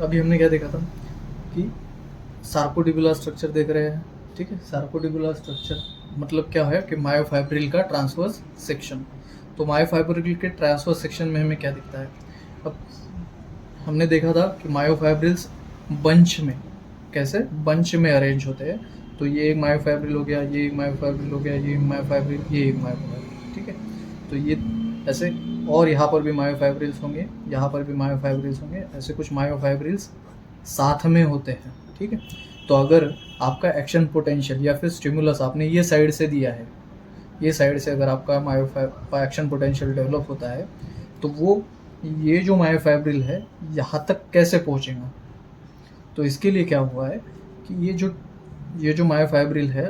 अभी हमने क्या देखा था कि सार्कोडिबुलर स्ट्रक्चर देख रहे हैं, ठीक है। सार्कोडिबुलर स्ट्रक्चर मतलब क्या है कि मायोफाइब्रिल का ट्रांसवर्स सेक्शन। तो मायोफाइब्रिल के ट्रांसवर्स सेक्शन में हमें क्या दिखता है। अब हमने देखा था कि मायोफाइब्रिल्स बंच में, कैसे बंच में अरेंज होते हैं। तो ये एक मायोफाइब्रिल हो गया, ये एक मायोफाइब्रिल हो गया, ये एक मायोफाइब्रिल, ये एक मायोफाइब्रिल, ठीक है। तो ये ऐसे, और यहाँ पर भी मायोफाइब्रिल्स होंगे, यहाँ पर भी मायोफाइब्रिल्स होंगे, ऐसे कुछ मायोफाइब्रिल्स साथ में होते हैं, ठीक है। तो अगर आपका एक्शन पोटेंशियल या फिर स्टिमुलस आपने ये साइड से दिया है, ये साइड से अगर आपका एक्शन पोटेंशियल डेवलप होता है, तो वो ये जो मायोफाइब्रिल है यहाँ तक कैसे पहुँचेगा। तो इसके लिए क्या हुआ है कि ये जो मायोफाइब्रिल है,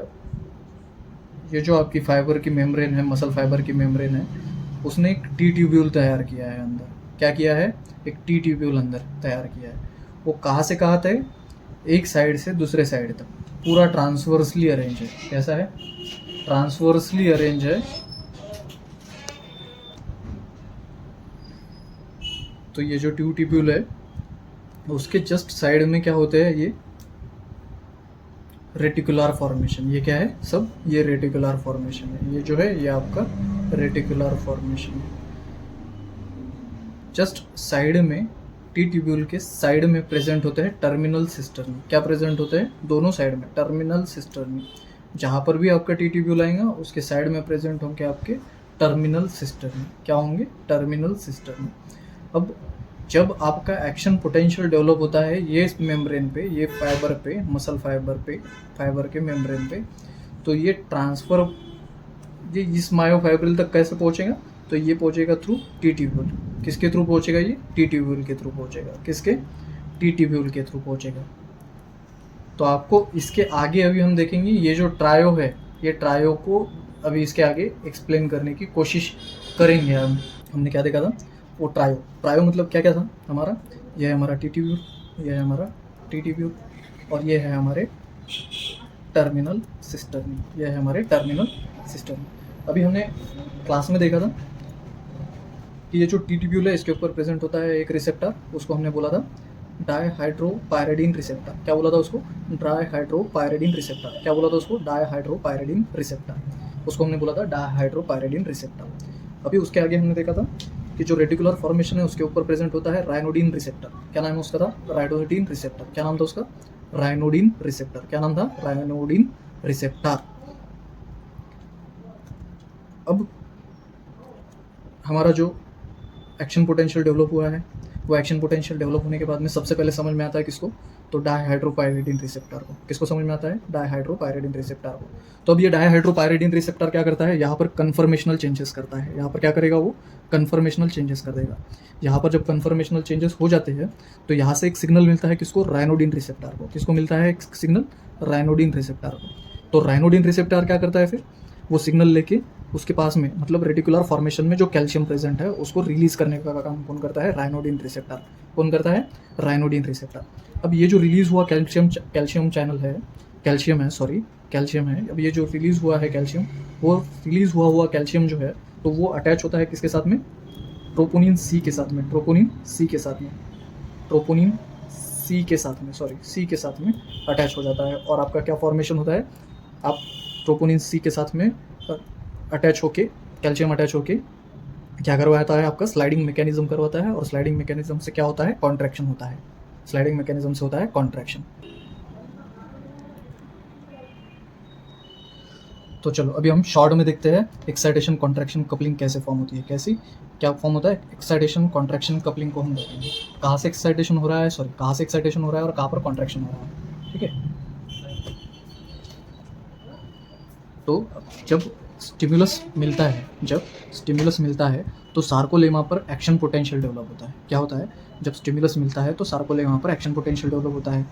ये जो आपकी फाइबर की मेम्ब्रेन है, मसल फाइबर की मेम्ब्रेन है, उसने एक टी ट्यूब्यूल तैयार किया है अंदर। क्या किया है? एक टी ट्यूब्यूल अंदर तैयार किया है। वो कहाँ से कहाँ तक? एक साइड से दूसरे साइड तक पूरा ट्रांसवर्सली अरेंज है। कैसा है? ट्रांसवर्सली अरेंज है। तो ये जो टी ट्यूब्यूल है उसके जस्ट साइड में क्या होते हैं, ये रेटिकुलर फॉर्मेशन। ये क्या है सब? ये रेटिकुलर फॉर्मेशन है। ये जो है ये आपका रेटिकुलर फॉर्मेशन है। जस्ट साइड में, टी ट्यूब्यूल के साइड में प्रेजेंट होते हैं टर्मिनल सिस्टर्नी। क्या प्रेजेंट होते हैं? दोनों साइड में टर्मिनल सिस्टर्नी। जहाँ पर भी आपका टी ट्यूब्यूल आएगा उसके साइड में प्रेजेंट होंगे आपके टर्मिनल सिस्टर्नी। क्या होंगे? Terminal cisternae. अब जब आपका एक्शन पोटेंशियल डेवलप होता है ये मेम्ब्रेन पे, ये फाइबर पे, मसल फाइबर पे, फाइबर के मेम्ब्रेन पे, तो ये ट्रांसफर ये इस मायोफाइब्रिल तक कैसे पहुंचेगा? तो ये पहुंचेगा थ्रू टी ट्यूब्यूल। किसके थ्रू पहुंचेगा? ये टी ट्यूब्यूल के थ्रू पहुंचेगा। किसके? टी ट्यूब्यूल के थ्रू पहुंचेगा। तो आपको इसके आगे अभी हम देखेंगे, ये जो ट्रायो है, ये ट्रायो को अभी इसके आगे एक्सप्लेन करने की कोशिश करेंगे हम। हमने क्या देखा था? वो ट्रायो। ट्रायो मतलब क्या क्या था हमारा? यह है हमारा टी ट्यूब्यूल, यह है हमारा टी ट्यूब्यूल, और ये है हमारे टर्मिनल सिस्टर्नी, यह है हमारे टर्मिनल सिस्टर्नी। अभी हमने क्लास में देखा था कि ये जो टी ट्यूब्यूल है इसके ऊपर प्रेजेंट होता है एक रिसेप्टर, उसको हमने बोला था डायहाइड्रोपायरिडीन रिसेप्टर। क्या बोला था उसको? डायहाइड्रोपायरिडीन रिसेप्टर। क्या बोला था उसको? डायहाइड्रोपायरिडीन रिसेप्टर। उसको हमने बोला था डायहाइड्रोपायरिडीन रिसेप्टर। अभी उसके आगे हमने देखा था कि जो रेटिकुलर फॉर्मेशन है उसके ऊपर प्रेजेंट होता है राइनोडिन रिसेप्टर। क्या नाम है उसका? था राइनोडिन रिसेप्टर। क्या नाम था उसका? राइनोडिन रिसेप्टर। क्या नाम था? राइनोडिन रिसेप्टर। अब हमारा जो एक्शन पोटेंशियल डेवलप हुआ है, वो एक्शन पोटेंशियल डेवलप होने के बाद में सबसे पहले समझ में आता है किसको? तो डायहाइड्रोपायरिडीन रिसेप्टर को। किसको समझ में आता है? डायहाइड्रोपायरिडीन रिसेप्टर को। तो अब ये डायहाइड्रोपायरिडीन रिसेप्टर क्या करता है? यहाँ पर कन्फर्मेशनल चेंजेस करता है। यहाँ पर क्या करेगा वो? कन्फर्मेशनल चेंजेस कर देगा। यहाँ पर जब कन्फर्मेशनल चेंजेस हो जाते हैं तो यहाँ से एक सिग्नल मिलता है किसको? राइनोडिन रिसेप्टर को। किसको मिलता है एक सिग्नल? राइनोडिन रिसेप्टर को। तो राइनोडिन रिसेप्टर क्या करता है फिर? वो सिग्नल लेके उसके पास में, मतलब रेटिकुलर फॉर्मेशन में जो कैल्शियम प्रेजेंट है उसको रिलीज करने का काम कौन करता है? राइनोडिन रिसेप्टर। कौन करता है? राइनोडिन रिसेप्टर। अब ये जो रिलीज हुआ कैल्शियम चैनल है, कैल्शियम है। अब ये जो रिलीज हुआ है कैल्शियम, वो रिलीज हुआ कैल्शियम जो है तो वो अटैच होता है किसके साथ में? ट्रोपोनिन सी के साथ में। ट्रोपोनिन सी के साथ में अटैच हो जाता है। और आपका क्या फॉर्मेशन होता है? आप ट्रोपोनिन सी के साथ में अटैच होके, कैल्शियम अटैच होके क्या करवाता है? आपका स्लाइडिंग मैकेनिज्म करवाता है। और स्लाइडिंग मैकेनिज्म से क्या होता है? कॉन्ट्रैक्शन होता है। स्लाइडिंग मैकेनिज्म से होता है कॉन्ट्रैक्शन। तो चलो अभी हम शॉर्ट में देखते हैं एक्साइटेशन कॉन्ट्रैक्शन कपलिंग कैसे फॉर्म होती है। कैसी? क्या फॉर्म होता है? एक्साइटेशन कॉन्ट्रैक्शन कपलिंग को हम देखेंगे। कहाँ से एक्साइटेशन हो रहा है और कहाँ पर कॉन्ट्रैक्शन हो रहा है, ठीक है। तो जब स्टिमुलस मिलता है तो सार्कोलेमा पर एक्शन पोटेंशियल डेवलप होता है। क्या होता है? जब स्टिमुलस मिलता है तो सार्कोलेमा पर एक्शन पोटेंशियल डेवलप होता है।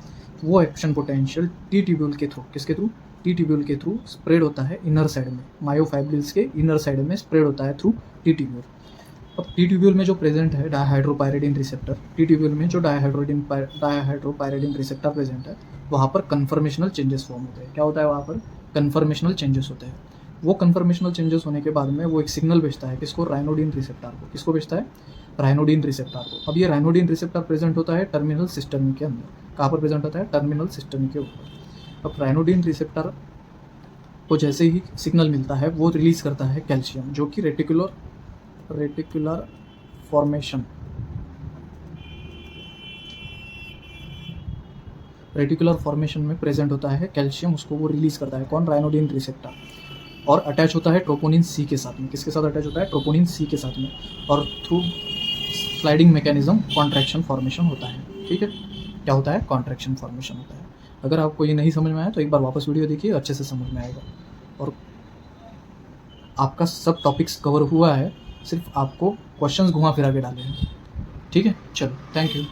वो एक्शन पोटेंशियल टी ट्यूब्यूल के थ्रू, किसके थ्रू? टी ट्यूब्यूल के थ्रू स्प्रेड होता है इनर साइड में, मायोफाइब्रिल्स के इनर साइड में स्प्रेड होता है थ्रू टी ट्यूब्यूल। अब टी ट्यूब्यूल में जो प्रेजेंट है डायहाइड्रोपायरिडीन रिसेप्टर, टी ट्यूब्यूल में जो डायहाइड्रोपायरिडीन रिसेप्टर प्रेजेंट है वहाँ पर कन्फर्मेशनल चेंजेस फॉर्म होते हैं। क्या होता है वहाँ पर? कन्फर्मेशनल चेंजेस होते हैं। वो कन्फर्मेशनल चेंजेस होने के बाद में वो एक सिग्नल भेजता है किसको? राइनोडिन रिसेप्टर को। किसको भेजता है? राइनोडिन रिसेप्टर को। अब ये राइनोडिन रिसेप्टर प्रेजेंट होता है टर्मिनल सिस्टम के अंदर। कहाँ पर प्रेजेंट होता है? टर्मिनल सिस्टम के ऊपर। अब राइनोडिन रिसेप्टर को जैसे ही सिग्नल मिलता है वो रिलीज करता है कैल्शियम, जो कि रेटिकुलर फॉर्मेशन में प्रेजेंट होता है कैल्शियम, उसको वो रिलीज करता है। कौन? राइनोडिन रिसेप्टर। और अटैच होता है ट्रोपोनिन सी के साथ में। किसके साथ अटैच होता है? ट्रोपोनिन सी के साथ में। और through sliding mechanism contraction formation होता है। ठीक है, क्या होता है? कॉन्ट्रैक्शन फॉर्मेशन होता है। अगर आपको ये नहीं समझ में आया तो एक बार वापस वीडियो देखिए, अच्छे से समझ में आएगा। और आपका सब टॉपिक्स कवर हुआ है, सिर्फ आपको क्वेश्चंस घुमा फिरा के डाले हैं। ठीक है, चलो, थैंक यू।